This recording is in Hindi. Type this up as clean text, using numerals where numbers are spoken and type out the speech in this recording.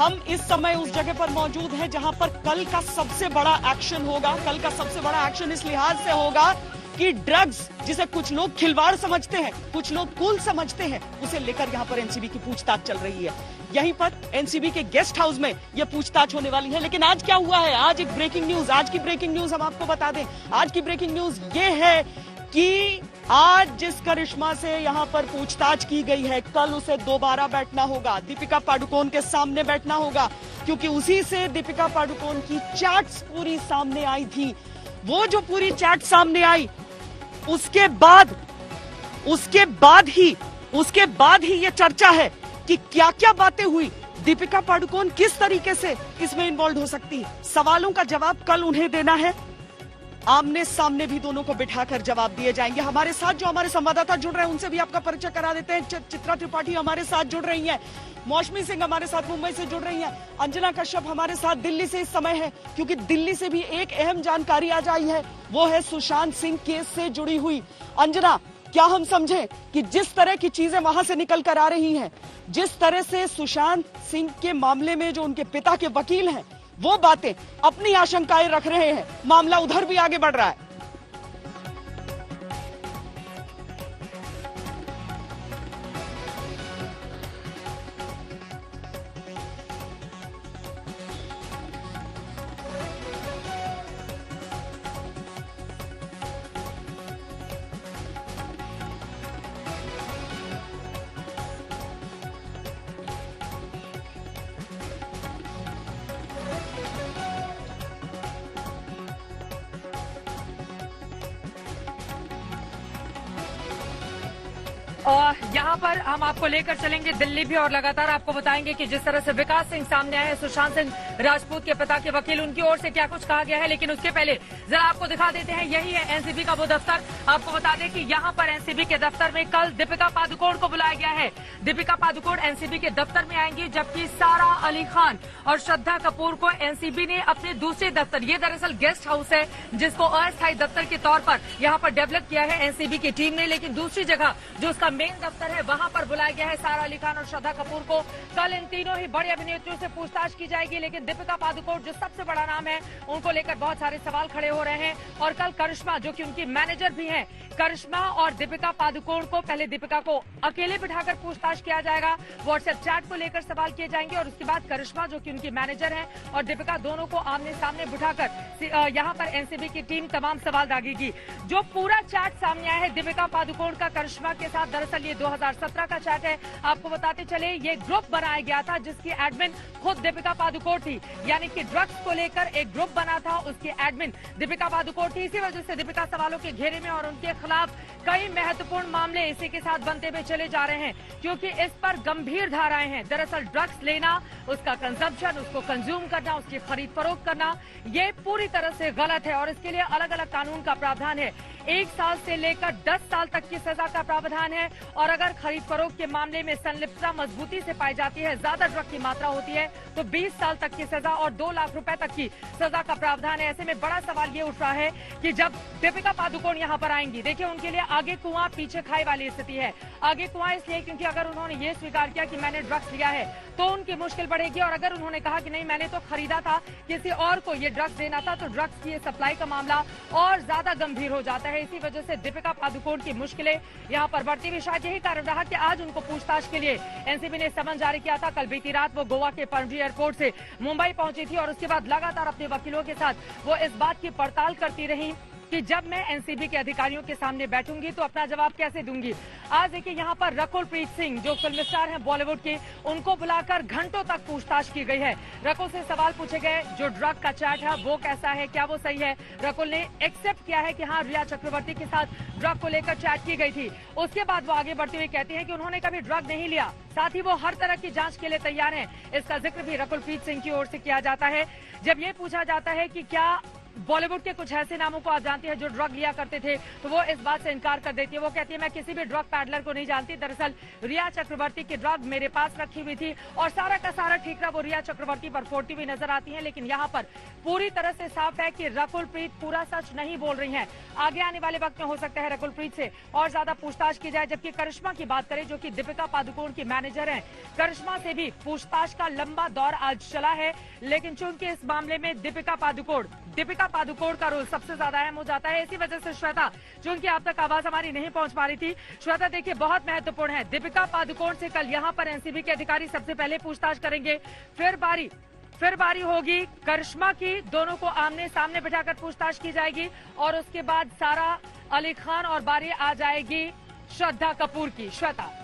हम इस समय उस जगह पर मौजूद हैं जहां पर कल का सबसे बड़ा एक्शन होगा। कल का सबसे बड़ा एक्शन इस लिहाज से होगा कि ड्रग्स, जिसे कुछ लोग खिलवाड़ समझते हैं, कुछ लोग कूल समझते हैं, उसे लेकर यहां पर एनसीबी की पूछताछ चल रही है। यहीं पर एनसीबी के गेस्ट हाउस में यह पूछताछ होने वाली है। लेकिन आज क्या हुआ है, आज एक ब्रेकिंग न्यूज, आज की ब्रेकिंग न्यूज हम आपको बता दें। आज की ब्रेकिंग न्यूज ये है कि आज जिस करिश्मा से यहां पर पूछताछ की गई है, कल उसे दोबारा बैठना होगा, दीपिका पादुकोण के सामने बैठना होगा, क्योंकि उसी से दीपिका पादुकोण की चैट्स पूरी सामने आई थी। वो जो पूरी चैट सामने आई, उसके बाद ही ये चर्चा है कि क्या क्या बातें हुई, दीपिका पादुकोण किस तरीके से इसमें इन्वॉल्व हो सकती है। सवालों का जवाब कल उन्हें देना है। आमने सामने भी दोनों को बिठाकर जवाब दिए जाएंगे। हमारे साथ जो हमारे संवाददाता जुड़ रहे हैं उनसे भी आपका परिचय करा देते हैं। चित्रा त्रिपाठी हमारे साथ जुड़ रही हैं, मौसमी सिंह हमारे साथ मुंबई से जुड़ रही हैं, अंजना कश्यप हमारे साथ दिल्ली से इस समय है, क्योंकि दिल्ली से भी एक अहम जानकारी आज आई है, वो है सुशांत सिंह केस से जुड़ी हुई। अंजना, क्या हम समझें कि जिस तरह की चीजें वहां से निकल कर आ रही हैं, जिस तरह से सुशांत सिंह के मामले में जो उनके पिता के वकील हैं वो बातें, अपनी आशंकाएं रख रहे हैं, मामला उधर भी आगे बढ़ रहा है? और यहाँ पर हम आपको लेकर चलेंगे दिल्ली भी, और लगातार आपको बताएंगे कि जिस तरह से विकास सिंह सामने आए हैं, सुशांत सिंह राजपूत के पिता के वकील, उनकी ओर से क्या कुछ कहा गया है। लेकिन उसके पहले जरा आपको दिखा देते हैं, यही है एनसीबी का वो दफ्तर। आपको बता दें कि यहाँ पर एनसीबी के दफ्तर में कल दीपिका पादुकोण को बुलाया गया है। दीपिका पादुकोण एनसीबी के दफ्तर में आएंगी, जबकि सारा अली खान और श्रद्धा कपूर को एनसीबी ने अपने दूसरे दफ्तर, ये दरअसल गेस्ट हाउस है जिसको अस्थायी दफ्तर के तौर पर यहाँ पर डेवलप किया है एनसीबी की टीम ने, लेकिन दूसरी जगह जो उसका मेन दफ्तर है वहां पर बुलाया गया है सारा अली खान और श्रद्धा कपूर को। कल इन तीनों ही बड़ी अभिनेत्रियों से पूछताछ की जाएगी, लेकिन दीपिका पादुकोण जो सबसे बड़ा नाम है, उनको लेकर बहुत सारे सवाल खड़े हो रहे हैं। और कल करिश्मा, जो कि उनकी मैनेजर भी हैं, करिश्मा और दीपिका पादुकोण को, पहले दीपिका को अकेले बिठाकर पूछताछ किया जाएगा, व्हाट्सएप चैट को लेकर सवाल किए जाएंगे, और उसके बाद करिश्मा, जो कि उनकी मैनेजर हैं, और दीपिका, दोनों को आमने सामने बिठाकर यहाँ पर एनसीबी की टीम तमाम सवाल दागेगी। जो पूरा चैट सामने आया है दीपिका पादुकोण का करिश्मा के साथ, दरअसल ये 2017 का चैट है। आपको बताते चले, ये ग्रुप बनाया गया था जिसकी एडमिन खुद दीपिका पादुकोण थी, यानी कि ड्रग्स को लेकर एक ग्रुप बना था, उसकी एडमिन दीपिका पादुकोण थी। इसी वजह से दीपिका सवालों के घेरे में, और उनके खिलाफ कई महत्वपूर्ण मामले इसी के साथ बनते हुए चले जा रहे हैं, क्योंकि इस पर गंभीर धाराएं हैं। दरअसल ड्रग्स लेना, उसका कंजम्पशन, उसको कंज्यूम करना, उसकी खरीद फरोख्त करना, ये पूरी तरह से गलत है, और इसके लिए अलग अलग कानून का प्रावधान है। 1 साल से लेकर 10 साल तक की सजा का प्रावधान है, और अगर खरीद फरोख्त के मामले में संलिप्तता मजबूती से पाई जाती है, ज्यादा ड्रग की मात्रा होती है, तो 20 साल तक की सजा और 2 लाख रुपए तक की सजा का प्रावधान है। ऐसे में बड़ा सवाल ये उठ रहा है कि जब दीपिका पादुकोण यहाँ पर आएंगी, देखिए उनके लिए आगे कुआं पीछे खाई वाली स्थिति है। आगे कुआं इसलिए क्योंकि अगर उन्होंने ये स्वीकार किया कि मैंने ड्रग्स लिया है तो उनकी मुश्किल बढ़ेगी, और अगर उन्होंने कहा कि नहीं मैंने तो खरीदा था, किसी और को ये ड्रग्स देना था, तो ड्रग्स की सप्लाई का मामला और ज्यादा गंभीर हो जाता है। इसी वजह से दीपिका पादुकोण की मुश्किलें यहाँ पर बढ़ती हुई, शायद यही कारण रहा कि आज उनको पूछताछ के लिए एनसीबी ने समन जारी किया था। कल बीती रात वो गोवा के पणजी एयरपोर्ट से मुंबई पहुंची थी, और उसके बाद लगातार अपने वकीलों के साथ वो इस बात की पड़ताल करती रही कि जब मैं एनसीबी के अधिकारियों के सामने बैठूंगी तो अपना जवाब कैसे दूंगी। आज देखिए यहाँ पर रकुल प्रीत सिंह, जो फिल्म स्टार हैं बॉलीवुड के, उनको बुलाकर घंटों तक पूछताछ की गई है। रकुल से सवाल पूछे गए, जो ड्रग का चैट है वो कैसा है, क्या वो सही है। रकुल ने एक्सेप्ट किया है कि हाँ, रिया चक्रवर्ती के साथ ड्रग को लेकर चैट की गई थी। उसके बाद वो आगे बढ़ते हुए कहती है कि उन्होंने कभी ड्रग नहीं लिया, साथ ही वो हर तरह की जांच के लिए तैयार हैं। इसका जिक्र भी रकुल प्रीत सिंह की ओर से किया जाता है। जब ये पूछा जाता है कि क्या बॉलीवुड के कुछ ऐसे नामों को आप जानती हैं जो ड्रग लिया करते थे, तो वो इस बात से इनकार कर देती है। वो कहती है मैं किसी भी ड्रग पैडलर को नहीं जानती। दरअसल रिया चक्रवर्ती की ड्रग मेरे पास रखी हुई थी और सारा का सारा ठीकरा वो रिया चक्रवर्ती पर फोड़ती हुई नजर आती है। लेकिन यहाँ पर पूरी तरह से साफ है कि रकुल प्रीत पूरा सच नहीं बोल रही है। आगे आने वाले वक्त में हो सकता है रकुल प्रीत से और ज्यादा पूछताछ की जाए। जबकि करिश्मा की बात करें, जो कि दीपिका पादुकोण की मैनेजर है, करिश्मा से भी पूछताछ का लंबा दौर आज चला है। लेकिन चूंकि इस मामले में दीपिका पादुकोण का रोल सबसे ज्यादा अहम हो जाता है, इसी वजह से श्वेता, जो उनकी अब तक आवाज हमारी नहीं पहुंच पा रही थी, श्वेता देखिए बहुत महत्वपूर्ण है। दीपिका पादुकोण से कल यहाँ पर एनसीबी के अधिकारी सबसे पहले पूछताछ करेंगे, फिर बारी होगी करिश्मा की। दोनों को आमने सामने बिठाकर पूछताछ की जाएगी और उसके बाद सारा अली खान और बारी आ जाएगी श्रद्धा कपूर की। श्वेता।